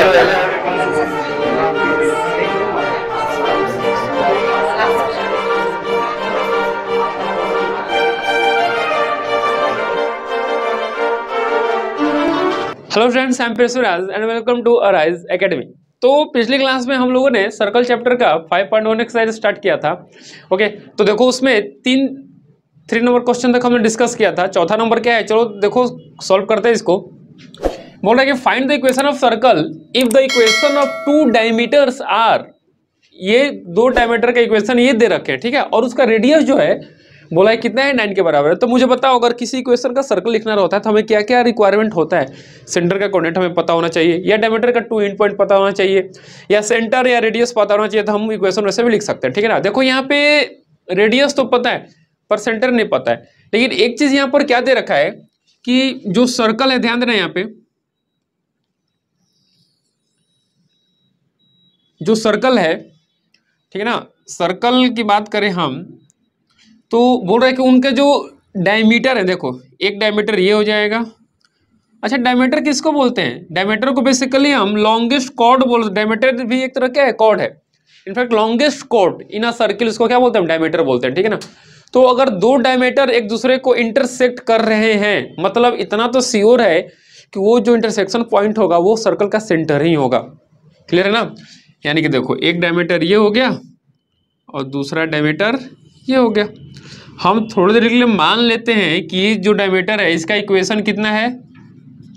Hello friends, I am Peshuraj and welcome to Arise Academy. तो पिछली class में हम लोगों ने सर्कल चैप्टर का 5.1 एक्सरसाइज स्टार्ट किया था। ओके, तो देखो उसमें 3 नंबर क्वेश्चन तक हमने डिस्कस किया था। चौथा नंबर क्या है, चलो देखो सॉल्व करते हैं इसको। बोल रहा है कि find the equation of circle if the equation of 2 diameters are, ये 2 डायमीटर का इक्वेशन ये दे रखे हैं, ठीक है, और उसका रेडियस जो है बोला है कितना है, 9 के बराबर है। तो मुझे बताओ अगर किसी इक्वेशन का सर्कल लिखना होता है तो हमें क्या क्या रिक्वायरमेंट होता है। सेंटर का कोऑर्डिनेट हमें पता होना चाहिए, या डायमीटर का 2 एंड पॉइंट पता होना चाहिए, या सेंटर या रेडियस पता होना चाहिए, तो हम इक्वेशन वैसे भी लिख सकते हैं, ठीक है ना। देखो यहाँ पे रेडियस तो पता है पर सेंटर नहीं पता है। लेकिन एक चीज यहाँ पर क्या दे रखा है कि जो सर्कल है, ध्यान देना यहाँ पे जो सर्कल है, ठीक है ना, सर्कल की बात करें हम तो बोल रहे हैं कि उनके जो डायमीटर है, देखो एक डायमीटर ये हो जाएगा। अच्छा, डायमीटर किसको बोलते हैं? डायमीटर को बेसिकली हम लॉन्गेस्ट कॉर्ड बोलते हैं। डायमीटर भी एक तरह क्या है, कॉर्ड है। इनफैक्ट लॉन्गेस्ट कॉर्ड इन अ सर्किल, इसको क्या बोलते हैं? डायमीटर बोलते हैं, ठीक है ना। तो अगर 2 डायमीटर एक दूसरे को इंटरसेक्ट कर रहे हैं, मतलब इतना तो श्योर है कि वो जो इंटरसेक्शन पॉइंट होगा वो सर्कल का सेंटर ही होगा। क्लियर है ना। यानी कि देखो एक डायमीटर ये हो गया और दूसरा डायमीटर ये हो गया। हम थोड़ी देर के लिए मान लेते हैं कि जो डायमीटर है इसका इक्वेशन कितना है,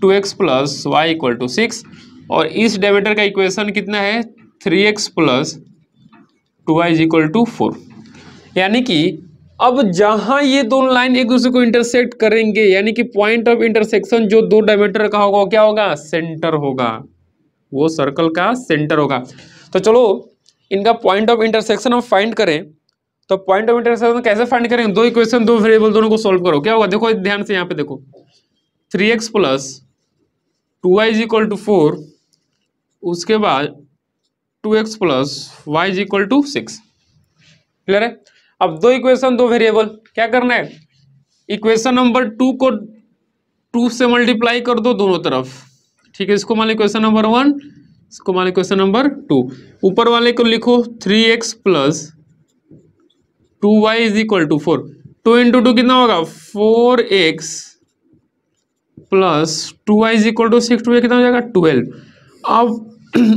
2x plus y equal to 6, और इस डायमीटर का इक्वेशन कितना है, 3x plus 2y equal to 4। यानी कि अब जहां ये दोनों लाइन एक दूसरे को इंटरसेक्ट करेंगे, यानी कि पॉइंट ऑफ इंटरसेक्शन जो 2 डायमीटर का होगा वो क्या होगा, सेंटर होगा, वो सर्कल का सेंटर होगा। तो चलो इनका पॉइंट ऑफ इंटरसेक्शन हम फाइंड करें। तो पॉइंट ऑफ इंटरसेक्शन कैसे फाइंड करेंगे? 2 इक्वेशन 2 वेरिएबल दोनों को सॉल्व करो, क्या होगा देखो ध्यान से यहाँ पे देखो, 3x plus 2y equal to 4, उसके बाद 2x plus y equal to 6। Clear है। अब 2 इक्वेशन 2 वेरिएबल, क्या करना है, इक्वेशन नंबर 2 को 2 से मल्टीप्लाई कर दो दोनों तरफ, ठीक है। इसको मान लो इक्वेशन नंबर 1, इसको मान लो इक्वेशन नंबर 2। ऊपर वाले को लिखो 3x plus 2y is equal to 4। 2 into 2 कितना होगा, 4x plus 2y is equal to 6। 2 कितना हो जाएगा, 12। अब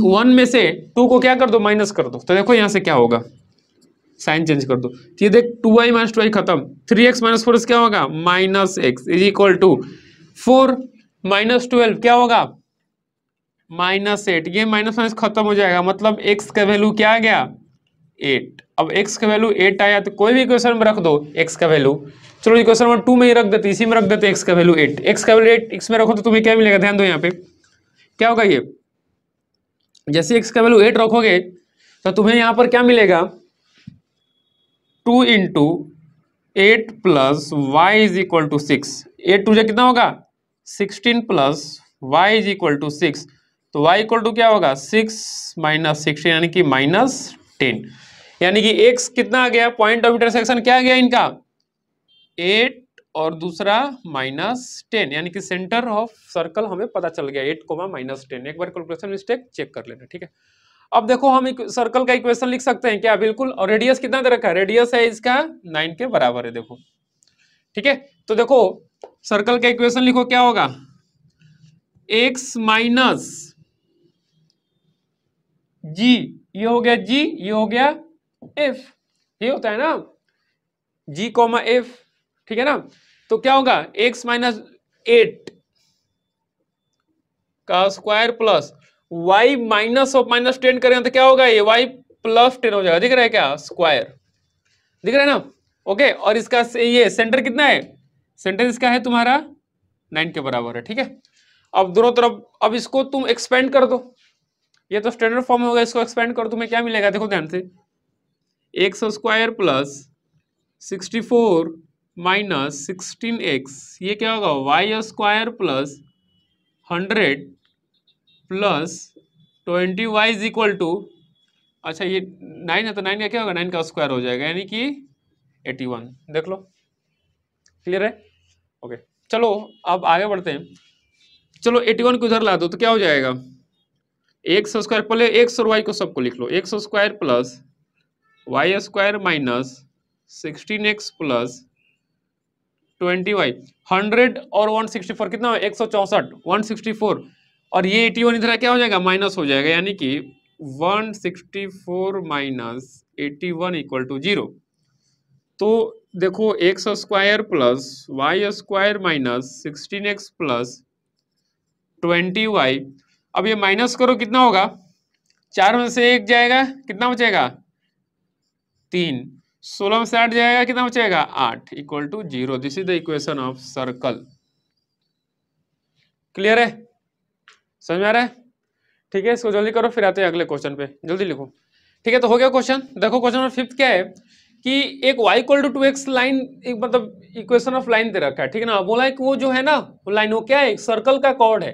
1 में से 2 को क्या कर दो, माइनस कर दो। तो देखो यहाँ से क्या होगा, साइन चेंज कर दो। तो ये देख 2y माइनस 2y खत्म, 3x माइनस 4 क्या होगा, minus x is equal to 4 minus 12 क्या होगा, माइनस 8। ये माइनस माइनस खत्म हो जाएगा, मतलब x का वैल्यू क्या आ गया, 8। अब x का वैल्यू 8 आया तो कोई भी इक्वेशन में रख दो x का वैल्यू। चलो इक्वेशन नंबर 2 में ही रख देते, इसी में रख देते x का वैल्यू 8। x का वैल्यू 8 x में रखो तो तुम्हें क्या मिलेगा, ध्यान दो यहाँ पे क्या होगा। ये जैसे x का वैल्यू 8 रखोगे तो तुम्हें यहाँ पर क्या मिलेगा, 2 into 8 plus y is equal to 6। 8 two कितना होगा, 16 plus y is equal to 6। तो y इक्वल टू क्या होगा, 6 माइनस 16 यानी कि माइनस 10। यानी कि x कितना आ गया, पॉइंट ऑफ इंटरसेक्शन क्या आ गया इनका, 8 और दूसरा माइनस 10, यानी कि सेंटर ऑफ सर्कल हमें पता चल गया 8 माइनस 10। एक बार कैलकुलेशन मिस्टेक चेक कर लेना, ठीक है। अब देखो हम सर्कल का इक्वेशन लिख सकते हैं क्या, बिल्कुल। और रेडियस कितना दे रखा है, रेडियस है इसका 9 के बराबर है, देखो ठीक है। तो देखो सर्कल का इक्वेशन लिखो, क्या होगा, x माइनस जी, ये हो गया g, ये हो गया f, ये होता है ना g कॉमा f, ठीक है ना। तो क्या होगा, x माइनस 8 का square plus y minus of minus 10 करें तो क्या होगा, ये y प्लस 10 हो जाएगा। दिख रहा है क्या, स्क्वायर दिख रहा है ना। ओके, और इसका ये सेंटर कितना है, सेंटर इसका है तुम्हारा 9 के बराबर है, ठीक है। अब दोनों तरफ, अब इसको तुम एक्सपेंड कर दो, ये तो स्टैंडर्ड फॉर्म होगा, इसको एक्सपेंड करो, तुम्हें क्या मिलेगा, देखो ध्यान से, x square plus 64 minus 16x, ये क्या होगा, y square plus 100 plus 20y is equal to, अच्छा ये 9 है तो 9 का क्या होगा, 9 का स्क्वायर हो जाएगा, यानी कि 81। देख लो, क्लियर है। ओके चलो अब आगे बढ़ते हैं। चलो 81 को उधर ला दो तो क्या हो जाएगा, एक्स स्क्वायर, पहले एक्स और वाई को सबको लिख लो, X square plus Y square minus 16x plus 20y। 100 और 164 कितना हो, 164, 164, और ये 81 इधर क्या हो जाएगा, माइनस हो जाएगा, यानी कि 164 माइनस 81 इक्वल टू 0। तो देखो x square plus Y square minus 16x plus 20y, अब ये माइनस करो कितना होगा, 4 में से 1 जाएगा, कितना बचेगा 3, 16 में से 8 जाएगा, कितना बचेगा 8, equal to 0। This is the equation of circle. Clear है, समझ में आ रहा है? ठीक है, इसको जल्दी करो, फिर आते हैं अगले क्वेश्चन पे, जल्दी लिखो। ठीक है, तो हो गया क्वेश्चन। देखो क्वेश्चन नंबर 5 क्या है कि एक y equal to 2x line, एक मतलब इक्वेशन ऑफ लाइन दे रखा है, ठीक है ना। बोला है कि वो जो है ना वो लाइन, वो क्या है, एक सर्कल का कॉर्ड है।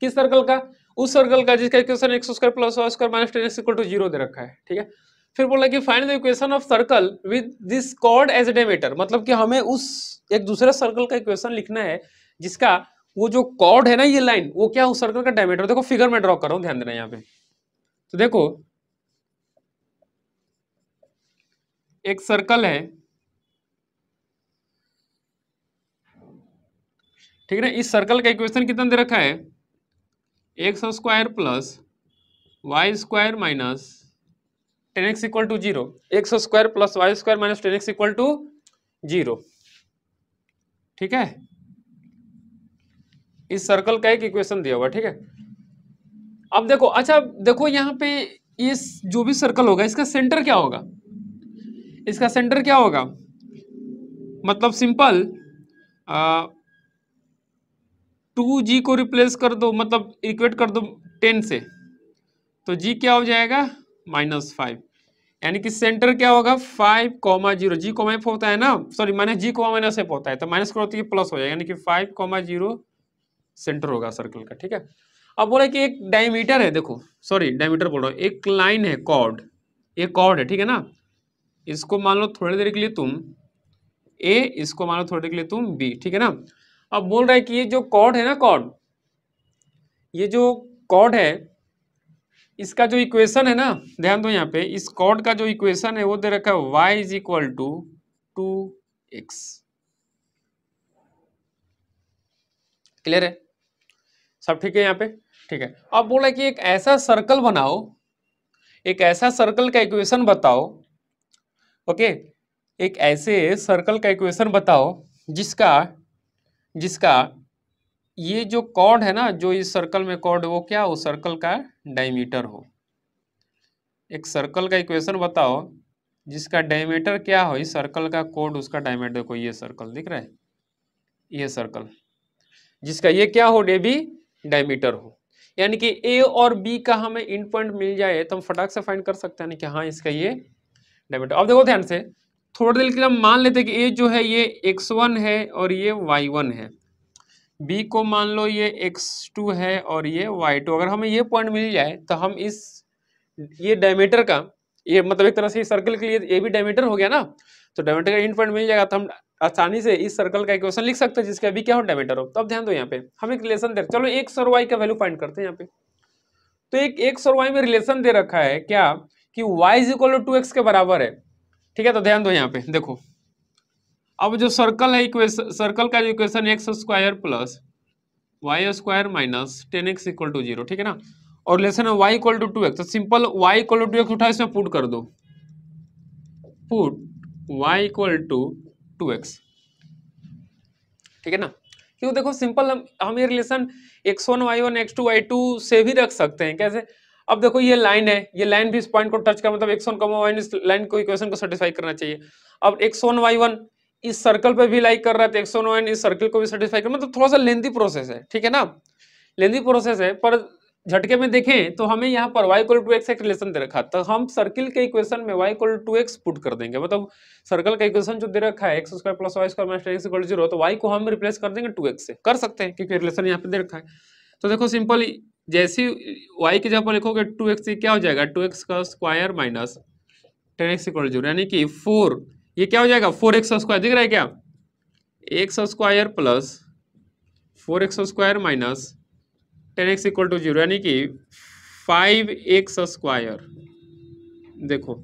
किस सर्कल का, उस सर्कल का जिसका equation x square plus Y square minus 10x equal to 0 दे रखा है, ठीक है। फिर बोला कि find the equation of circle with this chord as a diameter, मतलब कि हमें उस एक दूसरे सर्कल का इक्वेशन लिखना है जिसका वो जो कॉर्ड है ना, ये लाइन, वो क्या उस सर्कल का डायमीटर। देखो फिगर में ड्रॉ कर रहा हूं, ध्यान देना यहाँ पे। तो देखो एक सर्कल है, ठीक है ना। इस सर्कल का इक्वेशन कितना दे रखा है, x square plus Y square minus 10x equal to 0, x square plus Y square minus 10x equal to 0, ठीक है। इस सर्कल का एक इक्वेशन दिया हुआ, ठीक है। अब देखो, अच्छा देखो यहाँ पे इस जो भी सर्कल होगा इसका सेंटर क्या होगा, इसका सेंटर क्या होगा, मतलब सिंपल 2g को रिप्लेस कर दो, मतलब इक्वेट कर दो 10 से, तो g क्या हो जाएगा -5, यानी कि सेंटर क्या होगा 5,0, जी कॉमा एफ होता है ना, सॉरी माइनस जी कॉमा माइनस एफ होता है, तो माइनस करो तो ये प्लस हो जाएगा, यानी कि 5,0 सेंटर होगा सर्कल का, ठीक है। अब बोला कि एक डायमीटर है, देखो सॉरी डायमीटर बोल रहा हूँ, एक लाइन है कॉर्ड, ये कॉर्ड है, ठीक है ना। इसको मान लो थोड़ी देर के लिए तुम ए, इसको मान लो थोड़ी देर के लिए तुम बी, ठीक है ना। अब बोल रहा है कि ये जो कॉर्ड है ना, कॉर्ड, ये जो कॉर्ड है इसका जो इक्वेशन है ना, ध्यान दो यहाँ पे, इस कॉर्ड का जो इक्वेशन है वो दे रखा है y is equal to 2x। Clear है, सब ठीक है यहाँ पे, ठीक है। अब बोला कि एक ऐसा सर्कल बनाओ, एक ऐसा सर्कल का इक्वेशन बताओ, ओके, एक ऐसे सर्कल का इक्वेशन बताओ जिसका जिसका ये जो कॉर्ड है ना, जो इस सर्कल में कॉर्ड, वो क्या हो, सर्कल का डायमीटर हो। एक सर्कल का इक्वेशन बताओ जिसका डायमीटर क्या हो, इस सर्कल का कोड उसका डायमीटर, देखो ये सर्कल दिख रहा है, ये सर्कल जिसका ये क्या हो, ए बी डायमीटर हो, यानी कि ए और बी का हमें इन पॉइंट मिल जाए तो हम फटाक से फाइंड कर सकते हैं कि हाँ इसका ये डायमीटर। अब देखो ध्यान से, थोड़ी देर के लिए हम मान लेते हैं कि ए जो है ये x1 है और ये y1 है, बी को मान लो ये x2 है और ये y2। अगर हमें ये पॉइंट मिल जाए तो हम इस ये डायमीटर का, ये मतलब एक तरह से सर्कल के लिए ये भी डायमीटर हो गया ना, तो डायमीटर का इन पॉइंट मिल जाएगा तो हम आसानी से इस सर्कल का इक्वेशन लिख सकते हैं जिसका भी क्या हो, डायमीटर हो। तो अब ध्यान दो यहाँ पे हम एक रिलेशन दे, चलो एक्स और वाई का वैल्यू फाइंड करते हैं यहाँ पे। तो एक एक्स और वाई में रिलेशन दे रखा है क्या, कि y is equal to 2x के बराबर है, ठीक है। तो ध्यान दो यहाँ पे, देखो अब जो सर्कल है, इक्वेशन सर्कल का जो equation x square plus Y square minus 10x equal to 0, ठीक है ना। और रिलेशन है y इक्वल टू 2x, तो simple y equal to 2x उठा इसमें पुट कर दो, put y equal to 2x, ठीक है ना। क्यों, देखो सिंपल हम ये relation x1 y1 x2 y2 से भी रख सकते हैं, कैसे। अब देखो ये लाइन है, ये लाइन भी इस पॉइंट को टच कर, मतलब x1 y1 इस लाइन को इक्वेशन को सेटिस्फाई करना चाहिए। अब x1 y1 इस सर्कल पे भी लाइक कर रहा है तो x1 y1 इस सर्कल को भी सेटिस्फाई कर, मतलब थोड़ा सा लेंथी प्रोसेस है, ठीक है ना, लेंथी प्रोसेस है। पर झटके में देखें तो हमें यहाँ पर y इक्वल टू x एक रिलेशन दे रखा, तो हम सर्किल के इक्वेशन में y equal to 2x put कर देंगे, मतलब सर्कल का इक्वेशन जो दे रखा है x square plus Y square minus 10x equal to 0, तो y को हम रिप्लेस कर देंगे 2x से, कर सकते हैं क्योंकि रिलेशन यहाँ पे दे रखा है। तो देखो सिंपल, जैसे y की जगह पर लिखोगे 2x, क्या हो जाएगा 2x का square minus 10x equal to 0, यानी कि 4, ये क्या हो जाएगा 4x स्क्वायर, दिख रहा है क्या, x square plus 4x square minus 10x equal to 0, यानी कि 5x², देखो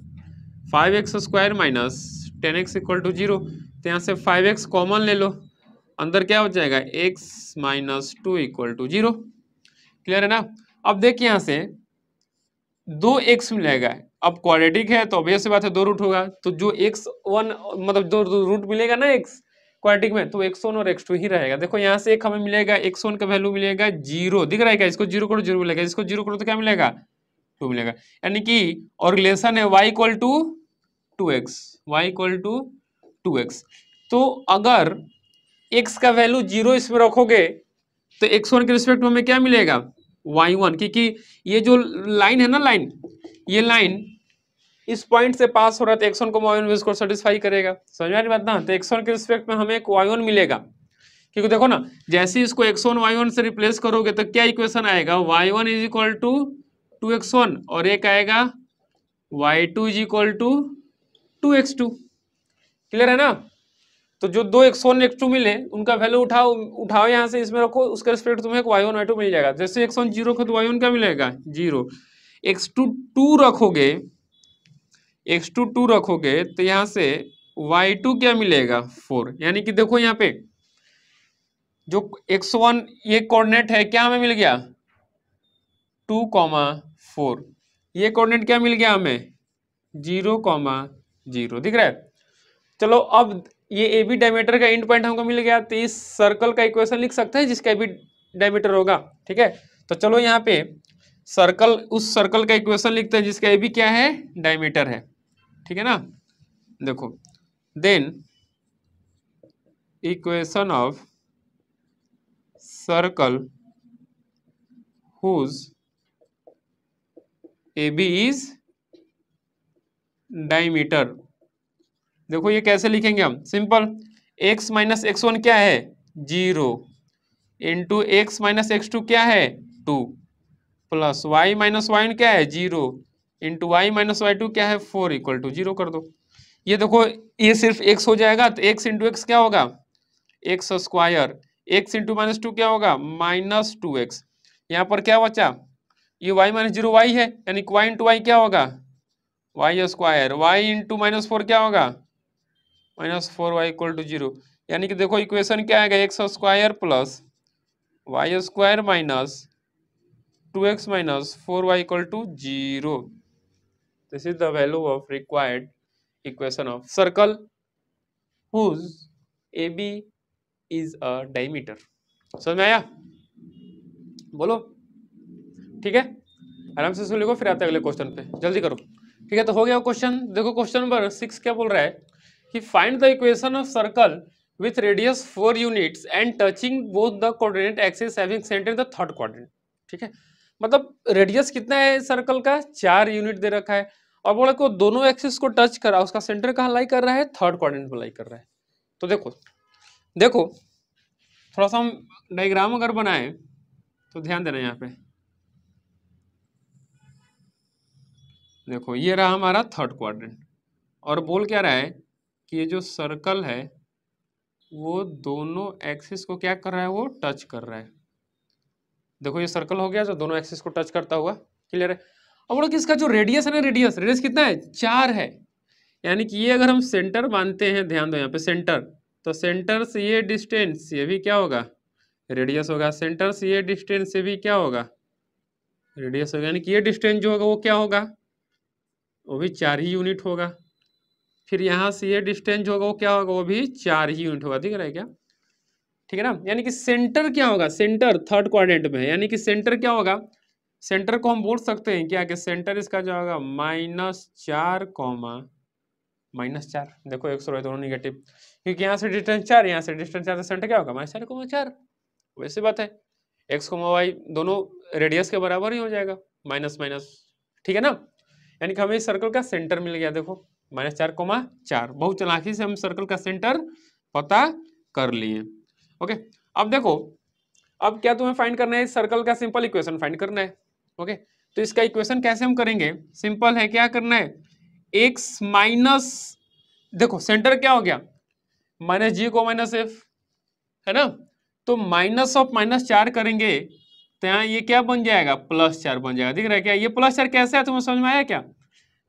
5x² minus 10x equal to 0, तो यहाँ से 5x कॉमन ले लो, अंदर क्या हो जाएगा x minus 2 equal to 0। Clear है ना। अब देखिए यहाँ से 2x मिलेगा, अब क्वाड्रेटिक है तो ऑब्वियस बात है 2 रूट होगा, तो जो x1 मतलब 2 रूट मिलेगा ना x क्वाड्रेटिक में, तो x1 और x2 ही रहेगा। देखो यहाँ से एक हमें मिलेगा, x1 का वैल्यू मिलेगा 0, दिख रहा है क्या, इसको 0 करो 0 मिलेगा, इसको 0 करो तो क्या मिलेगा 2 मिलेगा, यानी कि और रिलेशन है y equal to 2x, y equal to 2x। तो अगर x का वैल्यू 0 इसमें रखोगे तो x1 के रिस्पेक्ट में हमें क्या मिलेगा y1, क्योंकि ये जो लाइन है ना, लाइन, ये लाइन इस पॉइंट से पास हो रहा है तो x1 को y1 इसको सेटिस्फाई करेगा, समझ में आ रही बात ना। तो x1 के रिस्पेक्ट में हमें एक y1 मिलेगा, क्योंकि देखो ना जैसे ही इसको x1 y1 से रिप्लेस करोगे तो क्या इक्वेशन आएगा, y1 is equal to 2x1 और एक आएगा y2 is equal to 2x2। Clear है ना। तो जो दो x1 x2 मिले उनका वैल्यू उठाओ यहाँ से, इसमें रखो, उसके रिस्पेक्ट तुम्हें y1 y2 मिल जाएगा। जैसे x1 0 रखो तो y1 क्या मिलेगा 0, x2 2 रखोगे, x2 2 रखोगे तो यहाँ से y2 क्या मिलेगा 4। यानी कि देखो यहाँ पे जो x1 ये कोऑर्डिनेट है क्या हमें मिल गया 2,4, ये कोऑर्डिनेट क्या मिल गया हमें 0,0, दिख रहा है। चलो अब ये ए बी डायमीटर का एंड पॉइंट हमको मिल गया, तो इस सर्कल का इक्वेशन लिख सकते हैं जिसका ए बी डायमीटर होगा, ठीक है। तो चलो यहाँ पे सर्कल, उस सर्कल का इक्वेशन लिखते हैं जिसका ए बी क्या है डायमीटर है, ठीक है ना। देखो then equation of circle whose A B is diameter, देखो ये कैसे लिखेंगे हम, सिंपल, x माइनस x1 क्या है 0 इंटू एक्स माइनस x2 क्या है 2 प्लस y माइनस y1 क्या है 0 इंटू वाई माइनस y2 क्या है 4 इक्वल टू 0 कर दो। ये देखो ये सिर्फ x हो जाएगा तो x इंटू एक्स क्या होगा x², x इंटू माइनस 2 क्या होगा माइनस 2x, यहाँ पर क्या बचा ये y माइनस 0 y है, यानी y इंटू वाई क्या होगा y², y इंटू माइनस 4 क्या होगा -4y इक्वल टू 0। यानी कि देखो इक्वेशन क्या आएगा x² plus y² minus 2x minus 4y equal to 0। This is the value of required equation of circle whose AB is a diameter. समझ में आया, बोलो, ठीक है, आराम से सुन लो, फिर आते हैं अगले क्वेश्चन पे, जल्दी करो, ठीक है। तो हो गया क्वेश्चन। देखो क्वेश्चन नंबर 6 क्या बोल रहा है कि find the equation of circle with radius 4 units and touching both the coordinate axis having centre in the third quadrant, ठीक है। मतलब रेडियस कितना है सर्कल का 4 यूनिट दे रखा है और बोला को दोनों एक्सिस को टच करा, उसका सेंटर कहाँ लाई कर रहा है थर्ड क्वाड्रेंट में लाई कर रहा है। तो देखो थोड़ा सा हम डायग्राम अगर बनाए तो ध्यान देना यहाँ पे, देखो ये रहा हमारा थर्ड क्वाड्रेंट और बोल क्या रहा है कि ये जो सर्कल है वो दोनों एक्सिस को क्या कर रहा है वो टच कर रहा है। देखो ये सर्कल हो गया जो दोनों एक्सिस को टच करता हुआ, क्लियर है। अब बोलो कि इसका जो रेडियस है ना, रेडियस कितना है 4 है, यानी कि ये अगर हम सेंटर मानते हैं, ध्यान दो यहाँ पे सेंटर, तो सेंटर से ये डिस्टेंस ये भी क्या होगा रेडियस होगा, सेंटर से ये डिस्टेंस से भी क्या होगा रेडियस होगा, यानी कि ये डिस्टेंस जो होगा वो क्या होगा वो भी 4 ही यूनिट होगा। फिर यहाँ से ये डिस्टेंस जो होगा वो क्या होगा वो भी 4 ही यूनिट होगा, दिख रहा है क्या, ठीक है ना। यानी कि सेंटर क्या होगा, सेंटर थर्ड क्वाड्रेंट में है, यानी कि सेंटर क्या होगा, सेंटर को हम बोल सकते हैं क्या कि सेंटर इसका जो होगा -4 -4, देखो एक सौ दोनों निगेटिव, क्योंकि यहाँ से डिस्टेंस 4 यहाँ से डिस्टेंस 4, सेंटर क्या होगा -4,4, वैसे बात है x, y दोनों रेडियस के बराबर ही हो जाएगा, माइनस माइनस, ठीक है ना। यानी कि हमें इस सर्कल का सेंटर मिल गया, देखो -4,4, बहुत चालाकी से हम सर्कल का सेंटर पता कर लिए। ओके, अब देखो अब क्या तुम्हें फाइंड करना है, इस सर्कल का सिंपल इक्वेशन फाइंड करना है। ओके, तो इसका इक्वेशन कैसे हम करेंगे, सिंपल है, क्या करना है x माइनस, देखो सेंटर क्या हो गया -g को -f है ना, तो माइनस ऑफ -4 करेंगे तो यहाँ ये क्या बन जाएगा, +4 बन जाएगा। दिख रहा है क्या, ये +4 कैसे है, तुम्हें समझ में आया क्या?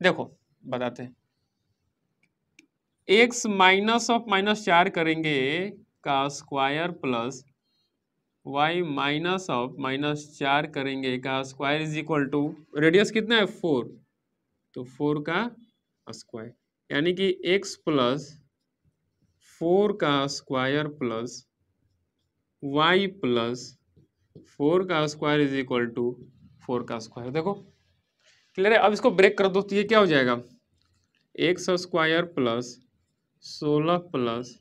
देखो बताते हैं, x माइनस ऑफ -4 करेंगे का square plus y minus of -4 करेंगे का square is equal to, radius कितना है 4, तो 4 का स्क्वायर, यानी कि x प्लस 4 का स्क्वायर प्लस y प्लस 4 का स्क्वायर इज इक्वल टू 4 का स्क्वायर। देखो क्लियर है। अब इसको ब्रेक कर दो तो ये क्या हो जाएगा, x square plus 16 plus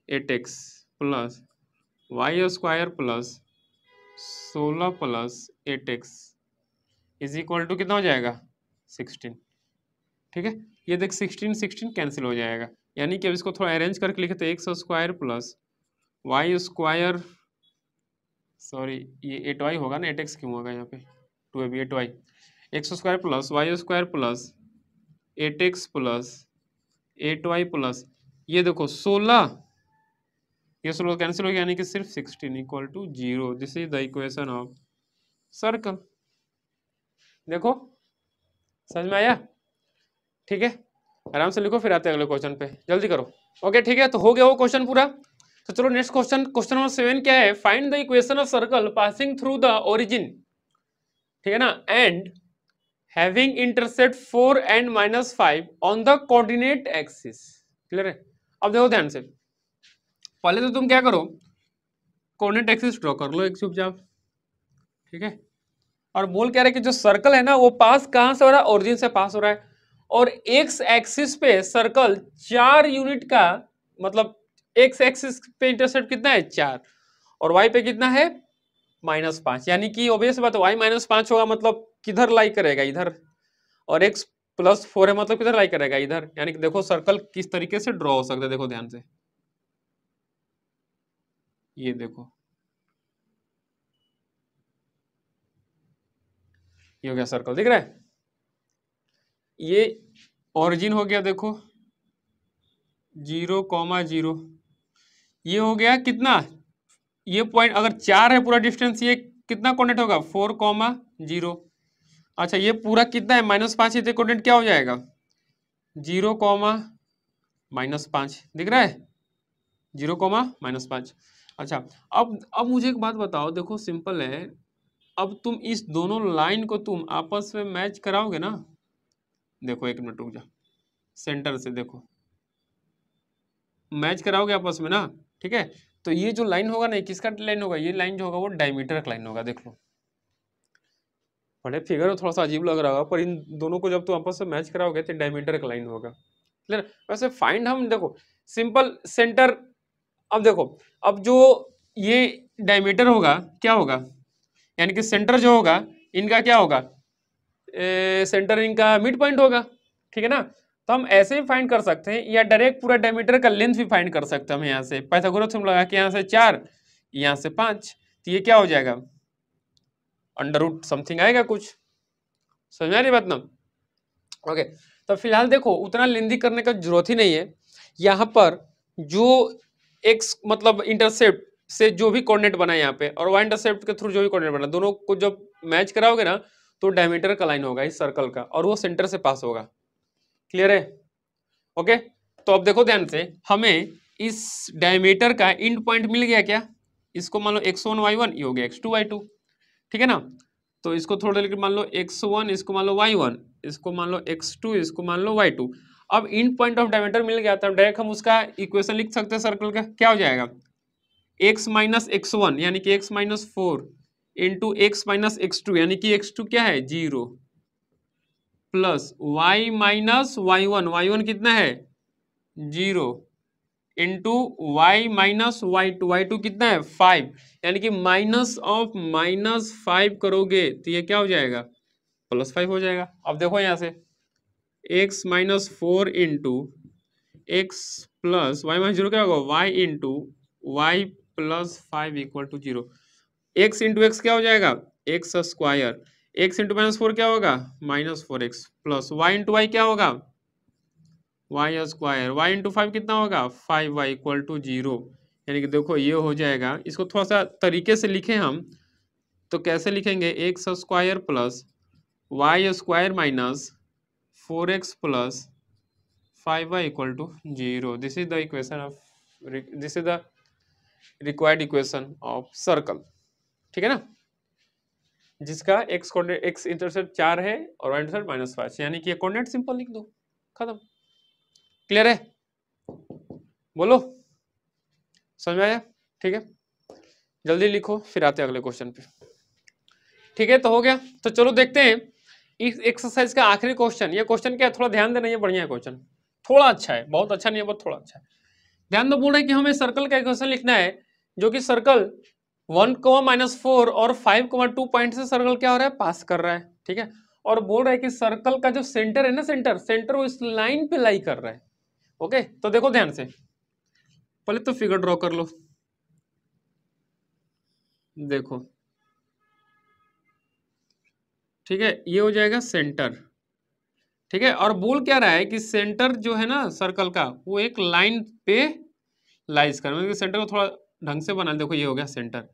8x plus Y square plus 16 plus 8x is equal to कितना हो जाएगा 16। ठीक है, ये देख 16 कैंसिल हो जाएगा, यानी कि अब इसको थोड़ा अरेंज करके लिखे तो x square plus Y square, sorry ये 8y होगा ना, 8x क्यों होगा यहाँ पे, 2 8y, x square plus Y square plus 8x plus 8y plus ये देखो 16, ये 16 कैंसिल हो गया, यानी कि सिर्फ 16 equal to 0। This is the equation of circle. देखो समझ में आया? ठीक है, आराम से लिखो, फिर आते हैं अगले क्वेश्चन पे, जल्दी करो। ओके ठीक है, तो हो गया वो क्वेश्चन पूरा। तो चलो नेक्स्ट क्वेश्चन, क्वेश्चन नंबर 7 क्या है, find the equation of circle passing through the origin, ठीक है ना, and having intercept 4 and -5 on the coordinate axis. Clear है? अब देखो ध्यान से, पहले तो तुम क्या करो, कोऑर्डिनेट एक्सिस ड्रॉ कर लो एक चुपचाप। ठीक है, और बोल क्या रहे कि जो सर्कल है ना वो पास कहां से हो रहा है, ओरिजिन से पास हो रहा है, और एक्स एक्सिस पे सर्कल 4 यूनिट का, मतलब एक्स एक्सिस पे इंटरसेप्ट कितना है 4, और वाई पे कितना है -5, यानी कि ऑब्वियस बात है वाई -5 होगा, मतलब किधर लाई करेगा इधर, और एक्स +4 है मतलब किधर लाई करेगा इधर। यानी कि देखो सर्कल किस तरीके से ड्रॉ हो सकता है, देखो ध्यान से, ये देखो ये हो गया सर्कल, दिख रहा है, ये ओरिजिन हो गया, देखो 0,0, ये हो गया कितना, ये पॉइंट अगर 4 है पूरा डिस्टेंस, ये कितना कोऑर्डिनेट होगा 4,0। अच्छा ये पूरा कितना है -5, ये कोऑर्डिनेट क्या हो जाएगा 0,-5, दिख रहा है 0,-5। अच्छा अब मुझे एक बात बताओ, देखो सिंपल है, अब तुम इस दोनों लाइन को तुम आपस में मैच कराओगे ना, देखो एक मिनट रुक जा, सेंटर से देखो मैच कराओगे आपस में ना, ठीक है, तो ये जो लाइन होगा ना, किसका लाइन होगा, ये लाइन जो होगा वो डायमीटर का लाइन होगा। देख लो बड़े फिगर थोड़ा सा अजीब लग रहा होगा, पर इन दोनों को जब तुम आपस में मैच कराओगे तो डायमीटर का लाइन होगा। क्लियर? वैसे फाइंड हम देखो सिंपल सेंटर, अब देखो अब जो ये डायमीटर होगा क्या होगा, यानी कि सेंटर जो होगा इनका क्या होगा, सेंटर इनका मिड पॉइंट होगा। ठीक है ना, तो हम ऐसे भी फाइंड कर सकते हैं, या डायरेक्ट पूरा डायमीटर का लेंथ भी फाइंड कर सकते हैं हम यहाँ से, पाइथागोरस थ्योरम लगा के यहाँ से 4 यहाँ से 5, तो ये क्या हो जाएगा √ समथिंग आएगा कुछ, समझ में आ रही बात ना। ओके तो फिलहाल देखो उतना लेंदी करने का जरूरत ही नहीं है, यहाँ पर जो एक्स मतलब इंटरसेप्ट से जो भी कोऑर्डिनेट बना है यहाँ पे, और वाई इंटरसेप्ट के थ्रू जो भी कोऑर्डिनेट बना, दोनों को जब मैच कराओगे ना तो डायमीटर का लाइन होगा इस सर्कल का, और वो सेंटर से पास होगा। क्लियर है? ओके तो अब देखो ध्यान से, हमें इस डायमीटर का एंड पॉइंट मिल गया क्या, इसको मान लो x1 y1, ये हो गया x2 y2। ठीक है ना, तो इसको थोड़ा लेकर मान लो x1, इसको मान लो y1, इसको मान लो x2, इसको मान लो y2। अब एंड पॉइंट ऑफ डायमीटर मिल गया, तब डायरेक्ट हम उसका इक्वेशन लिख सकते हैं सर्कल का, क्या हो जाएगा x माइनस x1 यानी कि x minus 4 into x minus x2 यानी कि x2 क्या है 0, plus y minus y1, y1 कितना है 0, into y minus y2, y2 कितना है 5, यानी कि -5 करोगे तो ये क्या हो जाएगा +5 हो जाएगा। अब देखो यहाँ से x minus 4 into x plus y minus 0 क्या होगा y into y plus 5 equal to 0, x into x क्या हो जाएगा एक्स स्क्वायर, x इंटू -4 क्या होगा -4x, plus y into Y क्या होगा वाई स्क्वायर, y इंटू 5 कितना होगा 5y इक्वल टू 0। यानी कि देखो ये हो जाएगा, इसको थोड़ा सा तरीके से लिखे हम तो कैसे लिखेंगे, x square plus Y square minus 4x plus 5y equal to 0। This is the equation of, this is the required equation of circle. ठीक है ना, जिसका एक्स कोऑर्डिनेट, एक्स इंटरसेप्ट 4 है और वाई इंटरसेप्ट -5, यानी कि कोऑर्डिनेट सिंपल लिख दो, खत्म। क्लियर है, बोलो, समझ में आया? ठीक है, जल्दी लिखो, फिर आते हैं अगले क्वेश्चन पे। ठीक है, तो हो गया। तो चलो देखते हैं इस एक्सरसाइज का आखिरी क्वेश्चन। ये क्वेश्चन क्या है, थोड़ा ध्यान देना, ये बढ़िया है क्वेश्चन, थोड़ा अच्छा है, बहुत अच्छा नहीं है, बहुत थोड़ा अच्छा है। ध्यान दो, बोल रहे हैं कि हमें सर्कल का इक्वेशन लिखना है, जो कि सर्कल 1, -4 और 5, 2 पॉइंट से सर्कल क्या हो रहा है, पास कर रहा है। ठीक है, और बोल रहा है कि सर्कल का जो सेंटर है ना, सेंटर वो इस लाइन पे लाई कर रहा है। ओके, तो देखो ध्यान से, पहले तो फिगर ड्रॉ कर लो। देखो, ठीक है, ये हो जाएगा सेंटर। ठीक है, और बोल क्या रहा है कि सेंटर जो है ना सर्कल का, वो एक लाइन पे लाइज कर, मतलब सेंटर को थोड़ा ढंग से बना। देखो, ये हो गया सेंटर।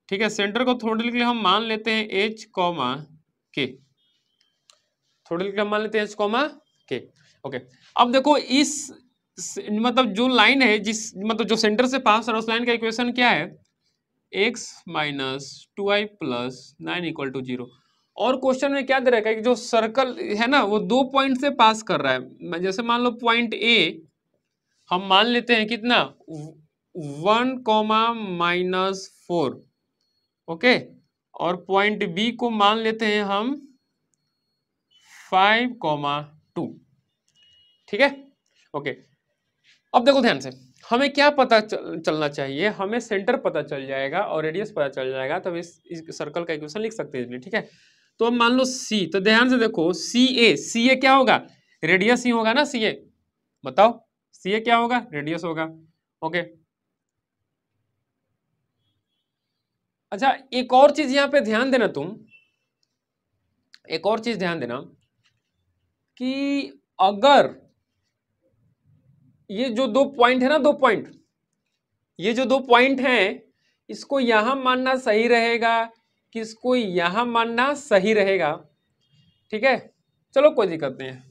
ठीक है, सेंटर को थोड़े के लिए हम मान लेते हैं एच कॉमा के, थोड़े के लिए हम मान लेते हैं एच कॉमा के। ओके, अब देखो इस मतलब जो लाइन है, जिस मतलब जो सेंटर से पास है, उस लाइन का इक्वेशन क्या है, x minus 2i plus 9 equal to 0। और क्वेश्चन में क्या दे रखा है कि जो सर्कल है ना, वो 2 पॉइंट से पास कर रहा है। जैसे मान लो पॉइंट ए हम मान लेते हैं कितना, 1, -4। ओके, और पॉइंट बी को मान लेते हैं हम 5, 2। ठीक है, ओके। अब देखो ध्यान से, हमें क्या पता चलना चाहिए, हमें सेंटर पता चल जाएगा और रेडियस पता चल जाएगा, तब इस सर्कल का इक्वेशन लिख सकते हैं। ठीक है, तो अब मान लो सी, तो ध्यान से देखो, सी ए क्या होगा, रेडियस ही होगा ना सी ए। बताओ सी ए क्या होगा, रेडियस होगा। ओके, अच्छा एक और चीज यहां पे ध्यान देना, तुम एक और चीज ध्यान देना कि अगर ये जो 2 पॉइंट है ना, 2 पॉइंट, ये जो 2 पॉइंट हैं, इसको यहां मानना सही रहेगा कि इसको यहां मानना सही रहेगा। ठीक है, चलो कोई दिक्कत नहीं है,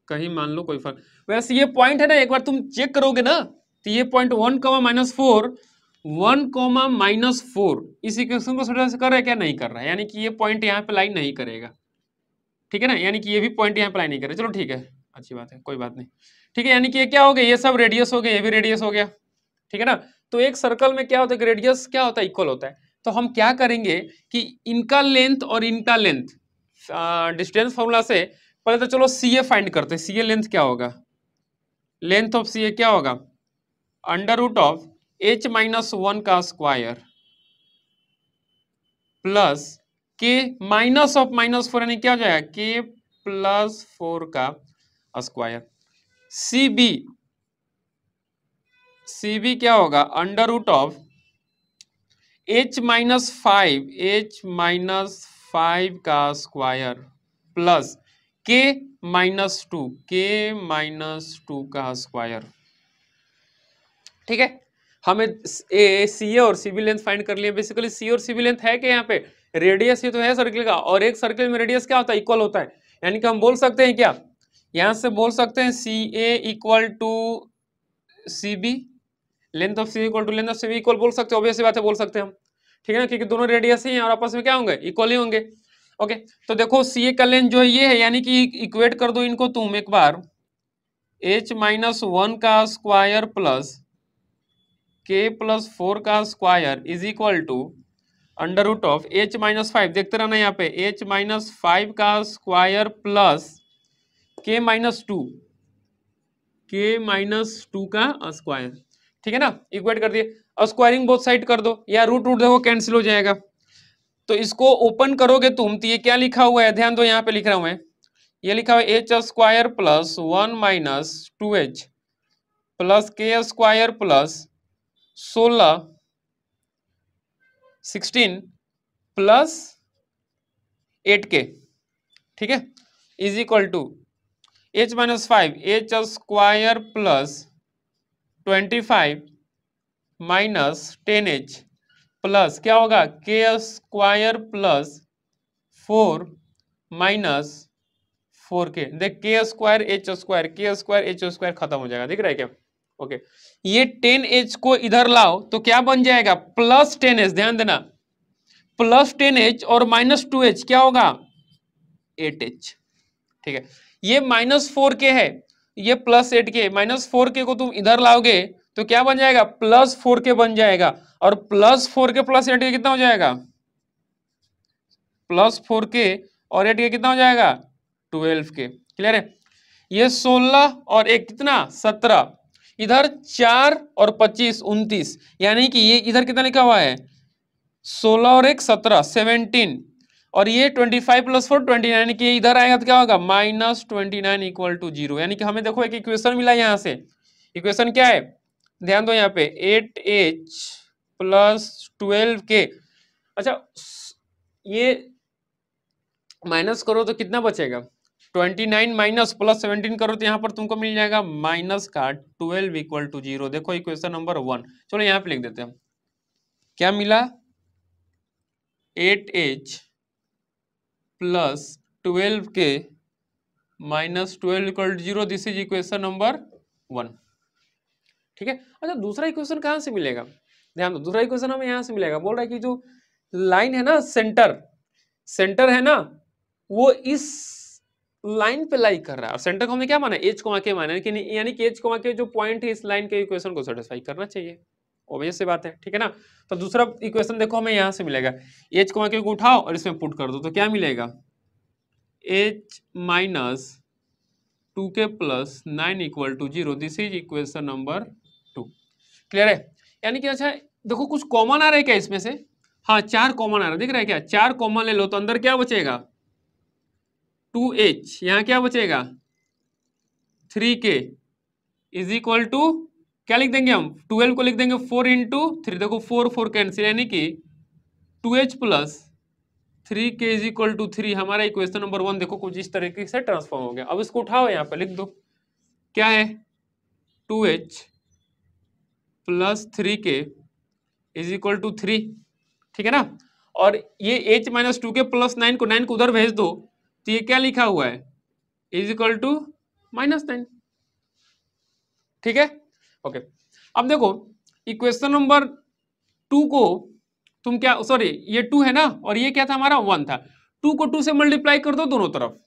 कहीं मान लो, कोई फर्क। वैसे ये पॉइंट है ना, एक बार तुम चेक करोगे ना, तो ये पॉइंट 1, -4 इस इक्वेशन को से कर रहा है क्या, नहीं कर रहा है, यानी कि ये पॉइंट यहाँ पे लाइन नहीं करेगा। ठीक है ना, यानी कि ये भी पॉइंट यहाँ पे लाइन नहीं करेगा। चलो ठीक है, अच्छी बात है, कोई बात नहीं। ठीक है, यानी कि ये क्या हो गया, ये सब रेडियस हो गया, ये भी रेडियस हो गया। ठीक है ना, तो एक सर्कल में क्या होता है, रेडियस क्या होता है, इक्वल होता है। तो हम क्या करेंगे कि इनका लेंथ और इनका लेंथ, डिस्टेंस फॉर्मूला से पहले तो चलो सी ए फाइंड करते हैं। सी ए लेंथ क्या होगा, लेंथ ऑफ सी ए क्या होगा, √(h-1) का स्क्वायर प्लस के माइनस ऑफ -4, यानी क्या हो जाएगा, के प्लस 4 का स्क्वायर। सी बी क्या होगा, (h-5) का स्क्वायर प्लस के-2 का स्क्वायर। ठीक है, हमें सी ए और सी बी लेंथ फाइंड कर लिए। बेसिकली सी और सी बी लेंथ है कि यहाँ पे रेडियस ही तो है सर्कल का, और एक सर्कल में रेडियस क्या होता है, इक्वल होता है। यानी कि हम बोल सकते हैं क्या, यहां से बोल सकते हैं C A equal to C B, length of C equal to length of C B equal बोल सकते हैं, ऑब्वियस बात है, बोल सकते हैं हम। ठीक है ना, क्योंकि दोनों रेडियस ही हैं और आपस में क्या होंगे, इक्वल ही होंगे। ओके, तो देखो सी ए का लेंथ जो है ये है, यानी कि इक्वेट कर दो इनको तुम एक बार, h-1 का स्क्वायर प्लस के प्लस 4 का square is equal to (h-5), देखते रहना यहाँ पे, h-5 का स्क्वायर प्लस के-2 का स्क्वायर। ठीक है ना, इक्वेट कर दिए, स्क्वायरिंग बोथ साइड कर दो, या रूट देखो कैंसिल हो जाएगा। तो इसको ओपन करोगे तुम, तो ये क्या लिखा हुआ है, ध्यान दो, यहाँ पे लिख रहा हूं मैं, ये लिखा हुआ है h² plus 1 minus 2h plus k square plus 16 plus 8k। ठीक है, is equal to h-5 h² plus 25 minus 10h plus क्या होगा के स्क्वायर प्लस 4 माइनस 4k। देख के स्क्वायर एच स्क्वायर खत्म हो जाएगा, दिख रहा है क्या? ओके, ये 10h को इधर लाओ तो क्या बन जाएगा प्लस 10h, ध्यान देना प्लस 10h और माइनस 2h क्या होगा 8h। ठीक है, ये -4k है, ये प्लस 8k, -4k को तुम इधर लाओगे तो क्या बन जाएगा प्लस 4k बन जाएगा, और प्लस 4k प्लस 8k कितना हो जाएगा प्लस 4k और 8k कितना हो जाएगा 12k। क्लियर है? ये 16 और एक कितना 17, इधर 4 और 25 29, यानी कि ये इधर कितना लिखा हुआ है 16 और एक 17 17, और ये 25 प्लस 4 29, यानी कि इधर आएगा तो क्या होगा -29 इक्वल टू 0। यानी कि हमें देखो एक इक्वेशन मिला यहाँ से। इक्वेशन क्या है, ध्यान दो यहाँ पे 8h प्लस 12k। अच्छा, ये माइनस करो तो कितना बचेगा 29 माइनस प्लस 17 करो तो यहाँ पर तुमको मिल जाएगा माइनस का 12 इक्वल टू 0। देखो इक्वेशन नंबर 1। चलो यहाँ पे लिख देते हैं, क्या मिला 8h plus 12k minus 12 equal to 0। This is equation number 1। ठीक है। अच्छा, दूसरा इक्वेशन कहाँ से मिलेगा, ध्यान दो, दूसरा इक्वेशन हमें यहाँ से मिलेगा। बोल रहा है कि जो लाइन है ना सेंटर है ना, वो इस लाइन पे लाई कर रहा है, और सेंटर को हमने क्या माना एच कोमा के माना, यानी कि एच कोमा के जो पॉइंट है इस लाइन के इक्वेशन को सेटिस्फाई करना चाहिए। ऑब्वियस सी बात है, ठीक है ना। तो दूसरा इक्वेशन देखो हमें यहाँ से मिलेगा, एच कोमा के को उठाओ और इसमें पुट कर दो तो क्या मिलेगा h minus 2k plus 9 equal to 0। This is equation number 2। Clear है? यानी कि अच्छा देखो कुछ कॉमन आ रहा है क्या इसमें से, हाँ 4 कॉमन आ रहा है, दिख रहा है क्या, 4 कॉमन ले लो तो अंदर क्या बचेगा 2h, यहाँ क्या बचेगा 3k इज इक्वल टू क्या लिख देंगे हम 12 को लिख देंगे 4 इंटू 3, देखो 4 कैंसिल, यानी कि 2h plus 3k is equal to 3। हमारा इक्वेशन नंबर 1 देखो कुछ इस तरीके से ट्रांसफॉर्म हो गया। अब इसको उठाओ यहाँ पे लिख दो, क्या है 2h plus 3k is equal to 3, ठीक है ना। और ये h माइनस 2k प्लस 9 को उधर भेज दो तो ये क्या लिखा हुआ है इज इक्वल टू -9। ठीक है, ओके। अब देखो इक्वेशन नंबर 2 को तुम क्या, सॉरी ये 2 है ना और ये क्या था हमारा 1 था, 2 को 2 से मल्टीप्लाई कर दो दोनों तरफ।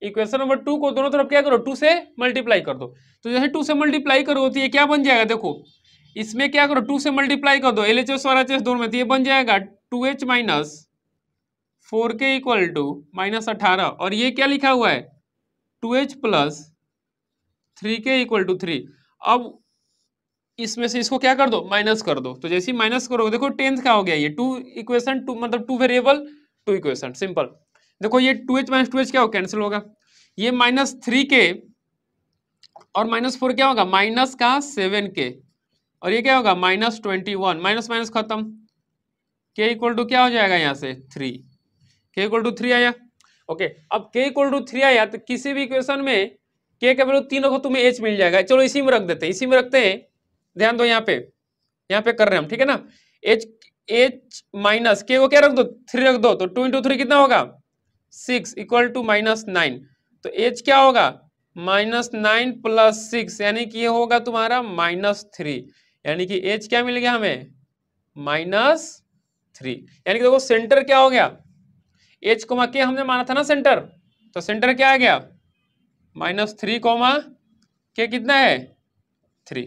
इक्वेशन नंबर 2 को दोनों तरफ क्या करो 2 से मल्टीप्लाई कर दो, तो जैसे 2 से मल्टीप्लाई करो तो ये क्या बन जाएगा, देखो इसमें क्या करो 2 से मल्टीप्लाई कर दो, LHS और RHS दोनों में, तो ये बन जाएगा 2h minus 4k equal to -18, और ये क्या लिखा हुआ है 2h plus 3k equal to 3। अब इसमें से इसको क्या कर दो माइनस कर दो, तो जैसे ही माइनस करोगे देखो 10th का हो गया ये 2 इक्वेशन 2 मतलब 2 वेरिएबल 2 इक्वेशन, सिंपल। देखो ये 2h माइनस 2h क्या हो कैंसिल होगा, ये -3k और -4 क्या होगा माइनस का 7k, और ये क्या होगा -21, माइनस माइनस खत्म, k इक्वल टू क्या हो जाएगा यहाँ से 3, k इक्वल टू 3 आया। ओके, अब k इक्वल टू 3 आया तो किसी भी इक्वेशन में k का वैल्यू 3 रखो तुम्हें h मिल जाएगा। चलो इसी में रख देते हैं, इसी में रखते हैं, ध्यान दो यहाँ पे कर रहे हैं हम, ठीक है ना। h माइनस k को क्या रख दो 3 रख दो, तो 2 इंटू 3 कितना होगा 6 इक्वल टू -9, तो h क्या होगा -9 प्लस 6, यानी कि ये होगा तुम्हारा -3, यानी कि h क्या मिल गया हमें -3। यानी कि देखो सेंटर क्या हो गया h कोमा के हमने माना था ना सेंटर, तो सेंटर क्या आ गया -3 कोमा के कितना है 3।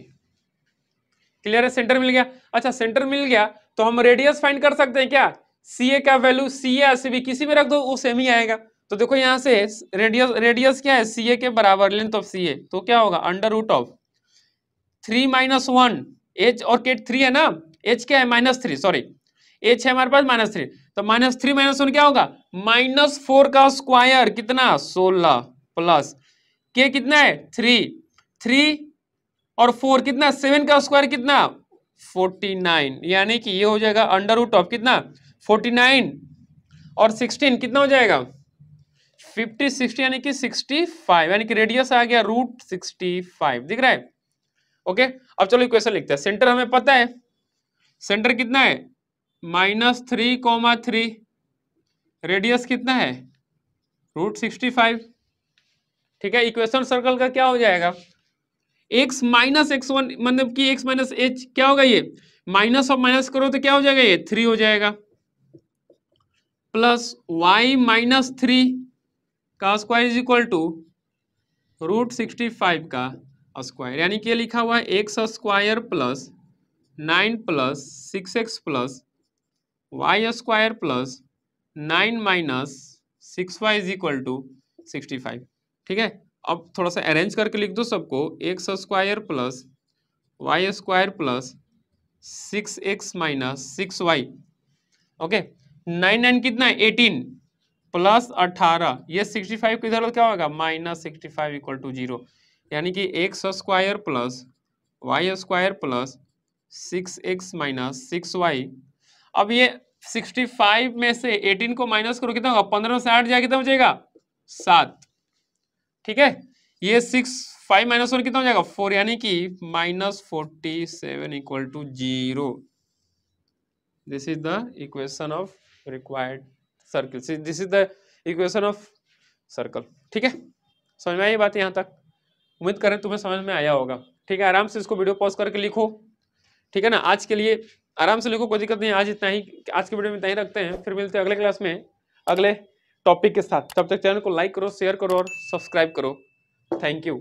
क्लियर है, सेंटर मिल गया। अच्छा सेंटर मिल गया तो हम रेडियस फाइंड कर सकते हैं क्या, CA का वैल्यू CA या CB किसी में रख दो वो सेम ही आएगा। तो देखो यहाँ से रेडियस क्या है CA के बराबर लेंथ ऑफ CA, तो क्या होगा √3 - 1, h और k 3 है ना, h क्या है -3, सॉरी h है हमारे पास -3, तो -3 - 1 क्या होगा -4 का स्क्वायर कितना 16 प्लस k कितना है 3 और 4 कितना 7 का स्क्वायर कितना 49, यानी कि ये हो जाएगा √ कितना 49 और 16 कितना हो जाएगा 50 60, यानी कि 65, यानी कि रेडियस आ गया √65, दिख रहा है। ओके, अब चलो इक्वेशन लिखते हैं। सेंटर हमें पता है, सेंटर कितना है -3, रेडियस कितना है √65। ठीक है, इक्वेशन सर्कल का क्या हो जाएगा, x माइनस x1 मतलब कि x माइनस एच क्या होगा, ये माइनस और माइनस करो तो क्या हो जाएगा, ये 3 हो जाएगा, प्लस y माइनस 3 का स्क्वायर इज इक्वल टू √65 का स्क्वायर, यानी कि लिखा हुआ है x square plus 9 plus 6x plus Y square plus 9 minus 6y is equal to 65। ठीक है, अब थोड़ा सा अरेंज करके लिख दो सबको, x square plus Y square plus 6x minus 6y। Okay, 9 कितना है 18 प्लस 18, ये 65 को इधर क्या होगा -65 इक्वल टू 0, यानी कि x square plus Y square plus 6x minus 6y। अब ये 65 में से 18 को माइनस करो कितना होगा, 15 से 8 जाए कितना हो जाएगा 7। ठीक है, ये 5 माइनस 1 कितना हो जाएगा 4, यानी कि -47 equal to 0। This is the equation of required circle, this is the equation of circle. ठीक है, समझ में आई बात यहाँ तक, उम्मीद करें तुम्हें समझ में आया होगा। ठीक है, आराम से इसको वीडियो पॉज करके लिखो। ठीक है ना, आज के लिए आराम से लिखो, कोई दिक्कत नहीं, आज इतना ही, आज के वीडियो में इतना ही रखते हैं, फिर मिलते हैं अगले क्लास में अगले टॉपिक के साथ। तब तक चैनल को लाइक करो, शेयर करो और सब्सक्राइब करो। Thank you.